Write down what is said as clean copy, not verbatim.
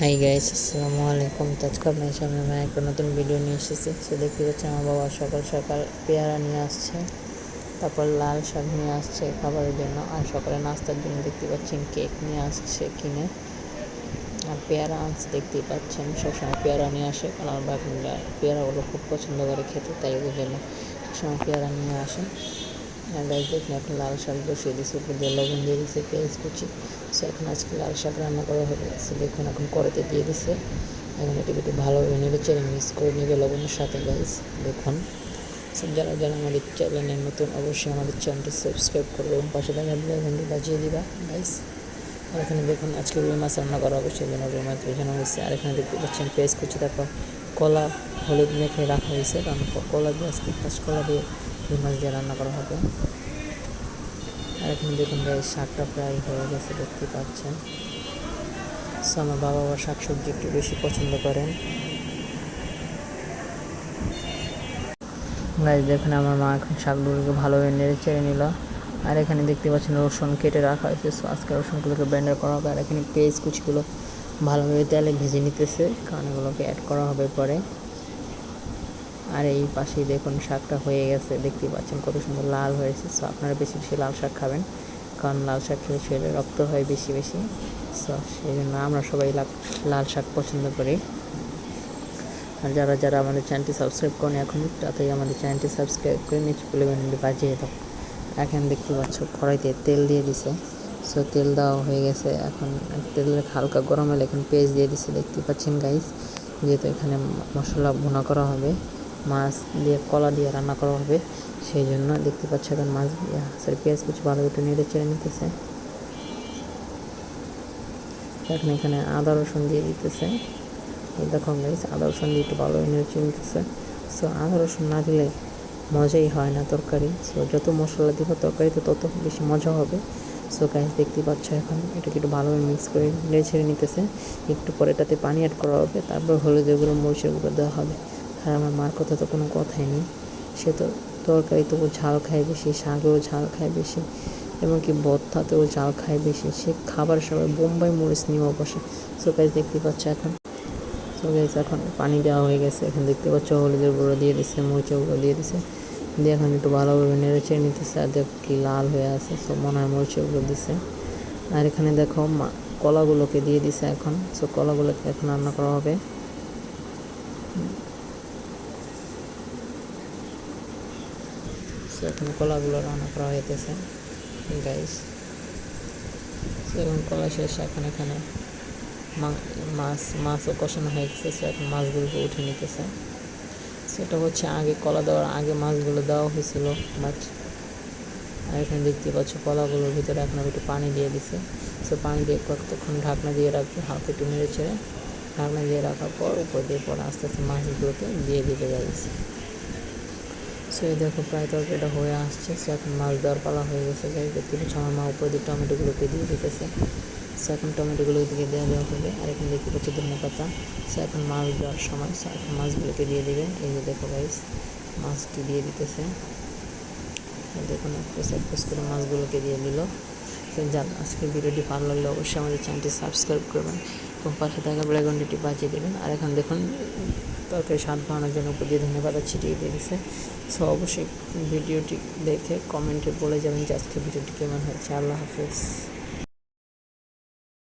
Hi guys, আসসালামু আলাইকুম। তো আজকে আপনার সামনে আমি একটা নতুন ভিডিও নিয়ে এসেছি। সো দেখতে পাচ্ছেন আমার বাবা সকাল সকাল পেয়ারা নিয়ে আসছে, তারপর লাল শাক নিয়ে আসছে খাবারের জন্য, আর সকালে নাস্তার জন্য দেখতে পাচ্ছেন কেক নিয়ে আসছে কিনে, আর পেয়ারা আনছে। দেখতেই পাচ্ছেন সবসময় পেয়ারা নিয়ে আসে, কারণ আমার বাবা পেয়ারাগুলো খুব পছন্দ করে খেতে, তাই ওই জন্য সবসময় পেয়ারা নিয়ে আসে। আর গাইস দেখুন, এখন লাল শাক বসিয়ে দিয়েছে, উপর দিয়ে লবণ দিয়ে দিয়েছে, পেঁয়াজ কুচি। সো এখন আজকে লাল শাক রান্না করা হবে। সো দেখুন এখন কড়াইতে দিয়ে দিছে, এখন এটাকে একটু ভালোভাবে নেড়ে চেড়ে মিক্স করে নেবে লবণের সাথে। গাইস দেখুন, সো যারা যারা আমাদের চ্যানেলে নতুন, অবশ্যই আমাদের চ্যানেলটি সাবস্ক্রাইব করবে এবং পাশে থাকা বেল আইকনটি বাজিয়ে দিবা গাইস। আর এখানে দেখুন আজকে রুই মাছ রান্না করা হবে, সেই জন্য রুই মাছ ভেজানো হয়েছে। আর এখানে দেখতে পাচ্ছেন পেঁয়াজ কুচি, তারপর কলা হলুদ মেখে রাখা হয়েছে, কারণ কলা দিয়ে আজকে কাঁচকলা দিয়ে রুই মাছ দিয়ে রান্না করা হবে। আর এখানে দেখুন গাইস, শাকটা প্রায় হয়ে গেছে, দেখতে পাচ্ছেন। সো আমার বাবা আবার শাকসবজি একটু বেশি পছন্দ করেন। গাইস দেখুন, আমার মা এখন শাকগুলোকে ভালোভাবে নেড়ে চেড়ে নিল। আর এখানে দেখতে পাচ্ছেন রসুন কেটে রাখা হয়েছে। সো আজকে রসুনগুলোকে ব্লেন্ডার করা হবে। আর এখানে পেঁয়াজ কুচিগুলো ভালোভাবে তেলে ভেজে নিতেছে, কারণ এগুলোকে অ্যাড করা হবে পরে। আর এই পাশেই দেখুন শাকটা হয়ে গেছে, দেখতে পাচ্ছেন কত সুন্দর লাল হয়েছে। সো আপনারা বেশি বেশি লাল শাক খাবেন, কারণ লাল শাক খেলে শরীরে রক্ত হয় বেশি বেশি। সো সেই জন্য আমরা সবাই লাল শাক পছন্দ করি। আর যারা যারা আমাদের চ্যানেলটি সাবস্ক্রাইব করেন এখন, তাতেই আমাদের চ্যানেলটি সাবস্ক্রাইব করে নিচে বেলটি বাজিয়ে দাও। এখন দেখতে পাচ্ছ কড়াইতে তেল দিয়ে দিছে। সো তেল দেওয়া হয়ে গেছে, এখন তেলের হালকা গরম হলে এখন পেঁয়াজ দিয়ে দিছে, দেখতে পাচ্ছেন গাইস। যেহেতু এখানে মশলা ভুনা করা হবে, মাছ দিয়ে কলা দিয়ে রান্না করা হবে, সেই জন্য দেখতে পাচ্ছ এখন মাছ পেঁয়াজ কিছু ভালো একটু নেড়ে চেড়ে নিতেছে। এখন এখানে আদা রসুন দিয়ে দিতেছে। এই দেখো গাইস, আদা রসুন দিয়ে একটু ভালো নেড়ে চেড়ে নিতেছে। সো আদা রসুন না দিলে মজাই হয় না তরকারি। সো যত মশলা দিব তরকারিতে তত বেশি মজা হবে। সো গাইস দেখতে পাচ্ছ এখন এটাকে একটু ভালোভাবে মিক্স করে নেড়ে ছেড়ে নিতেছে। একটু পরে এটাতে পানি অ্যাড করা হবে, তারপর হলুদের গুঁড়ো মরিচের গুঁড়ো দেওয়া হবে। আর আমার মার কথা তো কোনো কথাই নেই, সে তো তরকারি তো ঝাল খায় বেশি, শাকেও ঝাল খায় বেশি, এমনকি ভর্তাতেও ঝাল খায় বেশি। সে খাবার সময় বোম্বাই মরিচ নিয়েও বসে। সো গাইস দেখতে পাচ্ছ এখন, সো গাইস এখন পানি দেওয়া হয়ে গেছে। এখন দেখতে পাচ্ছ হলুদের গুঁড়ো দিয়ে দিচ্ছে, মরিচের গুঁড়ো দিয়ে দিচ্ছে, দিয়ে এখন একটু ভালোভাবে নেড়ে চেড়ে নিতেছে। আর দেখো কি লাল হয়ে আছে, সো মনে হয় মরিচের গুঁড়ো দিছে। আর এখানে দেখো কলাগুলোকে দিয়ে দিছে এখন। সো কলাগুলোকে এখন রান্না করা হবে। সো এখন কলাগুলো রান্না করা হইতেছে গাইস। সো এখন কলা শেষ, এখন এখানে মাছও কষানো হয়ে গেছে। সো এখন মাছগুলোকে উঠে নিতেছে। সেটা হচ্ছে আগে কলা দেওয়ার আগে মাছগুলো দেওয়া হয়েছিল, বাট আর এখানে দেখতে পাচ্ছ কলাগুলোর ভিতরে এখন একটু পানি দিয়ে দিছে। সো পানি দিয়ে কতক্ষণ ঢাকনা দিয়ে রাখবে, হালকা একটু নেড়ে ছেড়ে ঢাকনা দিয়ে রাখার পর উপর দিয়ে পরে আস্তে আস্তে মাছগুলোকে দিয়ে দিতে যাচ্ছে। সো এই দেখো প্রায় তরকারিটা হয়ে আসছে। সো এখন মাছ দেওয়ার পালা হয়ে গেছে। যাই দেখতে পাচ্ছ আমার মা উপর দিয়ে টমেটোগুলোকে দিয়ে দিতেছে। সো এখন টমেটোগুলো দিকে দেওয়া হবে। আর এখন দেখতে পাচ্ছি ধনে পাতা। সো এখন মাছ দেওয়ার সময়, সো এখন মাছগুলোকে দিয়ে দিবে। এই যে দেখো গাইস, মাছটি দিয়ে দিতেছে। দেখুন এক করে মাছগুলোকে দিয়ে দিল। তো যাক, আজকের ভিডিওটি ভালো লাগলে অবশ্যই আমাদের চ্যানেলটি সাবস্ক্রাইব করবেন এবং পাশে থাকা বেল আইকনটি বাজিয়ে দেবেন। আর এখন দেখুন তরকারি স্বাদ বাড়ানোর জন্য উপর দিয়ে ধন্যবাদ ছিটিয়ে দিয়ে দিছে। সো অবশ্যই ভিডিওটি দেখে কমেন্টে বলে যাবেন যে আজকের ভিডিওটি কেমন হয়েছে। আল্লাহ হাফেজ।